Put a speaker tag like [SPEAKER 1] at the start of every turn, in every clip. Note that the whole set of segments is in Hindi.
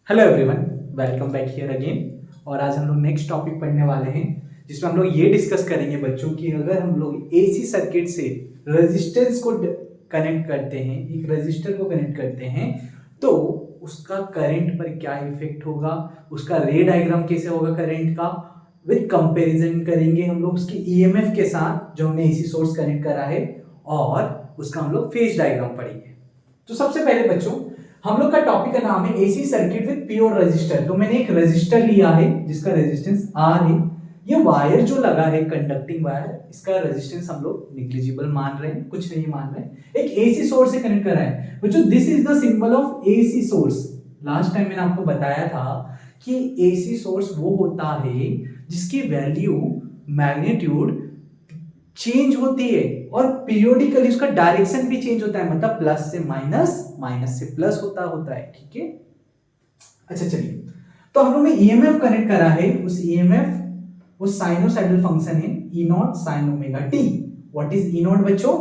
[SPEAKER 1] Hello everyone, welcome back here again. और आज हम लोग नेक्स्ट टॉपिक पढ़ने वाले हैं जिसमें हम लोग ये डिस्कस करेंगे बच्चों की अगर हम लोग एसी सर्किट से रेजिस्टेंस को कनेक्ट करते हैं, एक रेजिस्टर को कनेक्ट करते हैं तो उसका करंट पर क्या इफेक्ट होगा, उसका रे डायग्राम कैसे होगा करंट का, विद कंपैरिजन करेंगे हम लोग उसकी ईएमएफ के साथ जो हमने एसी सोर्स कनेक्ट करा है और उसका हम लोग फेज डायग्राम पढ़ेंगे। तो सबसे पहले बच्चों हम लोग का टॉपिक का नाम है AC circuit with pure resistor. तो मैंने एक रेजिस्टर लिया है जिसका रेजिस्टेंस आर है। ये वायर जो लगा है कंडक्टिंग वायर, इसका रेजिस्टेंस हम लोग निग्लिजिबल मान रहे हैं, कुछ नहीं मान रहे हैं। एक एसी सोर्स से कनेक्ट करा है बच्चों। This is the symbol of AC source. Last time मैंने आपको बताया था कि एसी सोर्स वो होता है जिसकी वैल्यू मैग्नीट्यूड चेंज होती है और पीरियोडिकली उसका डायरेक्शन भी चेंज होता है, मतलब प्लस से माइनस, माइनस से प्लस होता है। ठीक है, अच्छा चलिए, तो हम लोग ने ईएमएफ कनेक्ट करा है। उस ईएमएफ वो साइनोसॉइडल फंक्शन है E naught sine omega t. What is E naught बच्चों?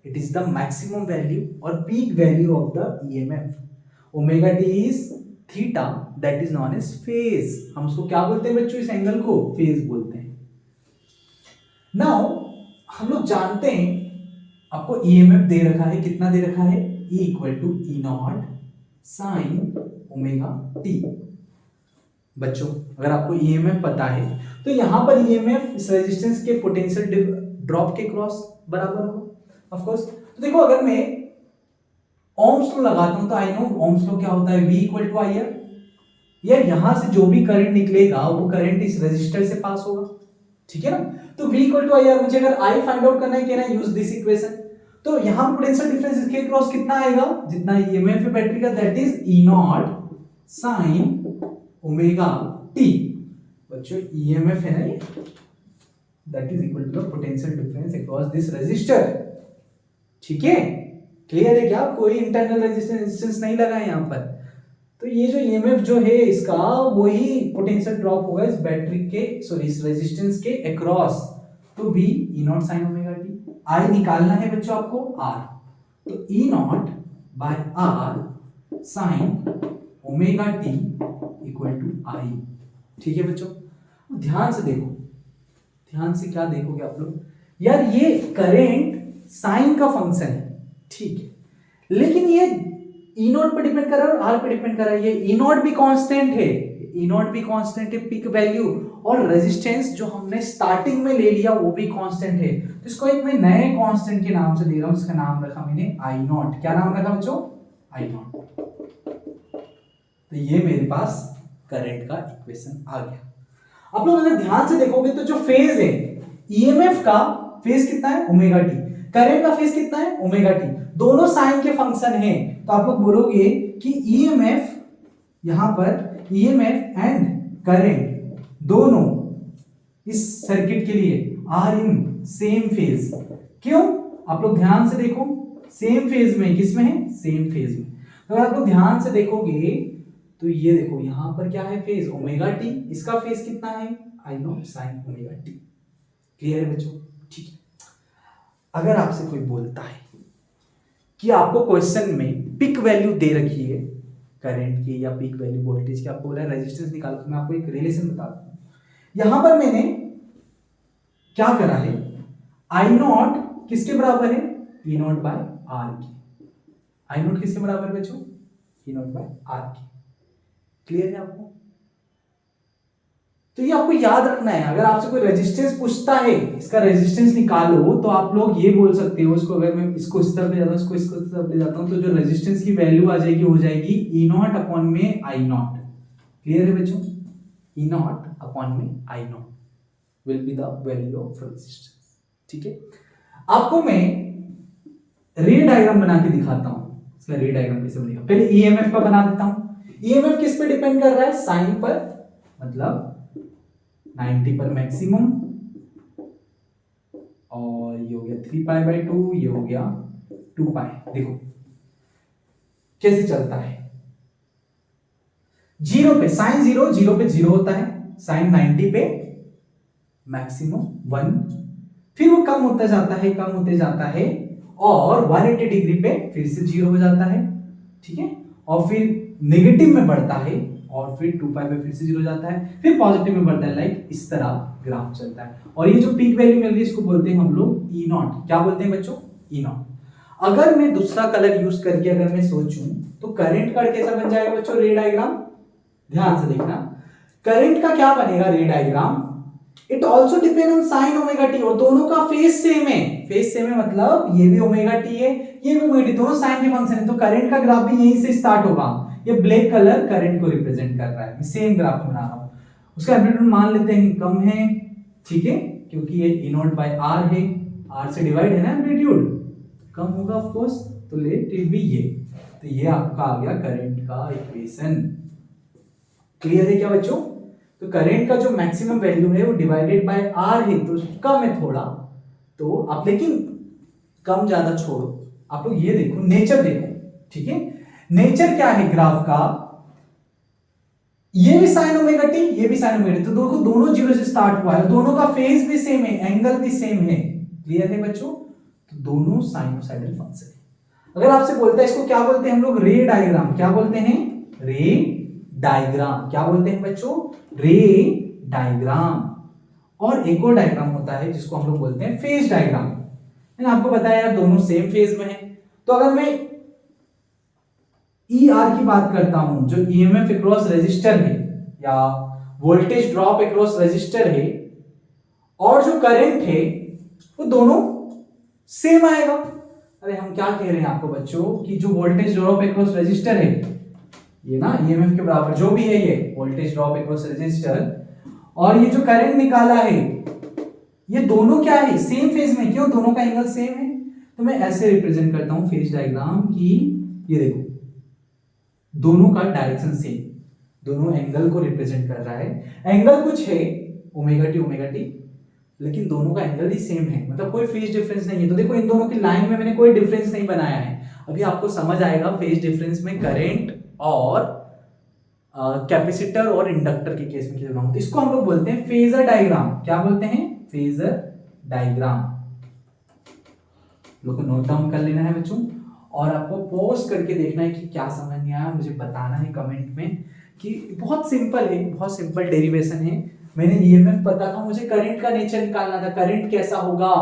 [SPEAKER 1] It is the maximum value और peak value of the EMF. Omega t is theta, that is known as phase. हम उसको क्या बोलते हैं बच्चों? इस एंगल को फेज बोलते हैं। नाउ हम लोग जानते हैं आपको ईएमएफ दे रखा है, कितना दे रखा है? E equal to E naught sine omega T. बच्चों अगर आपको ईएमएफ पता है तो यहां पर ईएमएफ इस रेजिस्टेंस के पोटेंशियल ड्रॉप के क्रॉस बराबर होगा ऑफ कोर्स। तो देखो अगर मैं ओम्स लॉ लगाता हूं तो आई नो ओम्स लॉ क्या होता है, V equal to I R. यार यहां से जो भी करंट निकलेगा वो करंट इस रेजिस्टर से पास होगा, ठीक है ना। तो V equal to I R, मुझे अगर I फाइंड आउट करना है, can I use this equation. तो यहां पोटेंशियल डिफरेंस इसके क्रॉस कितना आएगा? जितना ईएमएफ है बैटरी का, that is E naught sine omega T. बच्चों ईएमएफ है ना ये, that is equal to the potential difference across this resistor. ठीक है, क्लियर है क्या? कोई इंटरनल रेजिस्टेंस नहीं लगा है यहां पर। तो ये जो ईएमएफ जो है इसका वही पोटेंशियल ड्रॉप होगा इस बैटरी के, सॉरी इस रेजिस्टेंस के अक्रॉस। तो V E naught sine omega t. I निकालना है बच्चों आपको R, तो E naught by R sine omega t equal to I. ठीक है बच्चों, ध्यान से देखो, ध्यान से क्या देखोगे आप लोग? यार ये करंट साइन का फंक्शन है, ठीक है, लेकिन ये ई नॉट पे डिपेंड कर रहा है और आर पे डिपेंड कर रहा है। ये ई नॉट भी कांस्टेंट है, ई नॉट भी कांस्टेंट है पीक वैल्यू, और रेजिस्टेंस जो हमने स्टार्टिंग में ले लिया वो भी कांस्टेंट है। तो इसको एक मैं नए कांस्टेंट के नाम से दे रहा हूं, इसका नाम रखा मैंने आई नॉट। क्या नाम रखा बच्चों? आई नॉट। तो ये मेरे पास करंट का इक्वेशन आ गया। आप लोग अगर ध्यान से देखोगे तो जो फेज है ईएमएफ का फेज कितना है? Omega T. करंट का फेज कितना है? Omega T. दोनों साइन के फंक्शन हैं, तो आप लोग बोलोगे कि ईएमएफ, यहां पर ईएमएफ एंड करंट दोनों इस सर्किट के लिए आर इन सेम फेज। क्यों? आप लोग ध्यान से देखो, सेम फेज में, किसमें है? सेम फेज में। तो अगर आप लोग ध्यान से देखोगे तो ये देखो यहां पर क्या है? Phase omega t. इसका फेज कितना है? I naught sine omega t. Clear है बच्चों? ठीक है। अगर आपसे कोई बोलता है कि आपको क्वेश्चन में पिक वैल्यू दे रखी है करंट की या पिक वैल्यू वोल्टेज की, आपको बोला रेजिस्टेंस निकालो, तो मैं आपको एक रिलेशन बताता हूं। यहां पर मैंने क्या करा है? आई नॉट किसके बराबर है? ई नॉट बाय आर की। आई नॉट किसके बराबर है बच्चों? ई नॉट बाय आर की। क्लियर है आपको? तो ये आपको याद रखना है। अगर आपसे कोई रेजिस्टेंस पूछता है, इसका रेजिस्टेंस निकालो, तो आप लोग ये बोल सकते हो, इसको अगर मैं इसको इस तरफ ले जाता हूं, इसको इस तरफ ले जाता हूं, तो जो रेजिस्टेंस की वैल्यू आ जाएगी हो जाएगी ई नॉट अपॉन में आई नॉट। क्लियर है बच्चों? ई नॉट अपॉन में I naught will be the value of resistance. ठीक है, आपको मैं रे डायग्राम बना के दिखाता हूं। इसका रे डायग्राम कैसे बनेगा? पहले ईएमएफ का बना देता हूं। ईएमएफ किस पे डिपेंड कर रहा है? साइन पर, मतलब 90 पर मैक्सिमम, और ये हो गया 3π/2, ये हो गया 2π। देखो कैसे चलता है। जीरो पे साइन जीरो, जीरो पे जीरो होता है, साइन 90 पे मैक्सिमम 1, फिर वो कम होता जाता है, कम होते जाता है, और 180 डिग्री पे फिर से जीरो हो जाता है। ठीक है, और फिर नेगेटिव में बढ़ता है और फिर 2 पाई बाय फिर से 0 जाता है, फिर पॉजिटिव में बढ़ता है, लाइक इस तरह ग्राफ चलता है। और ये जो पीक वैल्यू मिल रही है इसको बोलते हैं हम लोग ई नॉट। क्या बोलते हैं बच्चों? ई नॉट। अगर मैं दूसरा कलर यूज करके अगर मैं सोचूं तो करंट का कैसा बन जाएगा बच्चों रे डायग्राम? ध्यान से देखना, करंट का क्या बनेगा रे diagram? It also depend on sign omega T, और दोनों का फेज सेम है। फेज सेम है मतलब ये भी ओमेगा टी है, ये भी ओमेगा टी, दोनों साइन के फंक्शन है, तो करंट का ग्राफ भी यहीं से स्टार्ट होगा। ये ब्लैक कलर करंट को रिप्रेजेंट कर रहा है, मैं सेम ग्राफ बना रहा हूं। उसका एम्पलीट्यूड मान लेते हैं कम है, ठीक है, क्योंकि ये ई नॉट बाय आर है, आर से डिवाइड है ना एम्पलीट्यूड, कम होगा ऑफ कोर्स, तो लेट इट बी ये। तो ये आपका आ गया करंट का इक्वेशन। क्लियर है क्या बच्चों? तो करंट का जो मैक्सिमम वैल्यू है वो डिवाइडेड बाय आर है, तो कम है थोड़ा, तो आप लेकिन कम ज्यादा छोड़ो, आप लोग ये देखो, नेचर देखो, ठीक है। नेचर क्या है ग्राफ का? ये भी साइन ओमेगा टी, ये भी साइन ओमेगा टी, तो दोनों जीरो से स्टार्ट हुआ है, दोनों का फेज भी सेम है, एंगल भी सेम है। क्लियर है बच्चों? तो दोनों साइनोसाइडल फंक्शन है। अगर आपसे बोलता है इसको क्या बोलते हैं हम लोग? रे डायग्राम। क्या बोलते हैं? रे डायग्राम। क्या बोलते हैं बच्चों? रे डायग्राम। और एक और डायग्राम होता है जिसको हम लोग बोलते हैं फेज डायग्राम। मैंने आपको बताया यार दोनों सेम फेज में है। तो अगर मैं ई आर की बात करता हूं, जो ईएमएफ अक्रॉस रेजिस्टर है या वोल्टेज ड्रॉप अक्रॉस रेजिस्टर है, और जो करंट है वो दोनों सेम आएगा। अरे हम क्या कह रहे हैं आपको बच्चों कि जो वोल्टेज ड्रॉप अक्रॉस रेजिस्टर है, ये ना ईएमएफ के बराबर जो भी है, ये वोल्टेज ड्रॉप अक्रॉस रेजिस्टर, और ये जो करंट निकाला है, ये दोनों क्या है? सेम फेज में। क्यों? दोनों का एंगल सेम है। तो मैं ऐसे रिप्रेजेंट करता हूं फेज डायग्राम की, ये देखो दोनों का डायरेक्शन सेम, दोनों एंगल को रिप्रेजेंट कर रहा है। एंगल कुछ है ओमेगा टी, लेकिन दोनों का एंगल ही सेम है, मतलब कोई फेज डिफरेंस नहीं है। तो देखो इन दोनों की लाइन में मैंने कोई डिफरेंस नहीं बनाया है। अभी आपको समझ आएगा फेज डिफरेंस में करंट और कैपेसिटर और इंडक्टर के केस में क्या बनाऊं। तो इसको हम लोग बोलते हैं फेजर डायग्राम। क्या बोलते हैं? Phasor diagram. लोग को नोट डाउन कर लेना है बच्चों, और आपको पॉज करके देखना है कि क्या समझ नहीं आया, मुझे बताना है कमेंट में। कि बहुत सिंपल है, बहुत सिंपल डेरिवेशन है। मैंने ईएमएफ पता था, मुझे करंट का नेचर निकालना था, करंट कैसा होगा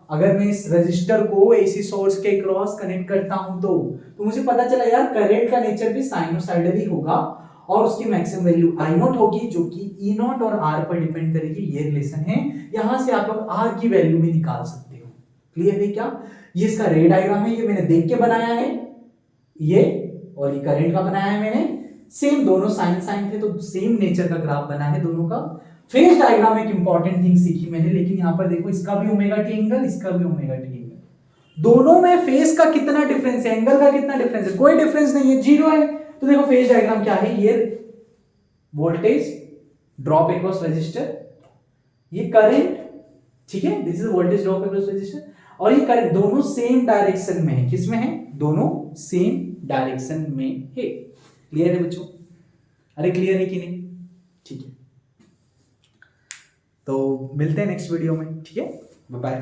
[SPEAKER 1] अगर मैं इस रेजिस्टर को एसी सोर्स के क्रॉस कनेक्ट करता हूं। तो मुझे पता चला यार करंट का नेचर भी साइनोसाइडल ही होगा, और उसकी मैक्सिमम वैल्यू आई नॉट होगी, जो कि ई नॉट और आर पर डिपेंड करेगी। ये रिलेशन है, यहां से आप लोग आर की वैल्यू भी निकाल सकते हो। क्लियर है क्या? ये इसका रे डायग्राम है, ये मैंने देख के बनाया है, ये और ये करंट का बनाया है मैंने, सेम दोनों साइन साइन थे, तो सेम नेचर का ग्राफ बना है दोनों का। फेज डायग्राम एक इंपॉर्टेंट थिंग सीखी मैंने, लेकिन यहां पर देखो इसका भी ओमेगा टी एंगल, इसका भी ओमेगा टी एंगल, दोनों में फेज का कितना डिफरेंस है, एंगल का कितना डिफरेंस है? कोई डिफरेंस नहीं है, जीरो है। तो देखो फेज डायग्राम क्या है, ये वोल्टेज ड्रॉप अक्रॉस रेजिस्टर, ये करंट, ठीक है, this is voltage drop across resistor, और ये करंट दोनों सेम डायरेक्शन में है। किसमें है? दोनों सेम डायरेक्शन में है। क्लियर है बच्चों? अरे क्लियर है कि नहीं? ठीक है, तो मिलते हैं नेक्स्ट वीडियो में, ठीक है, बाय बाय।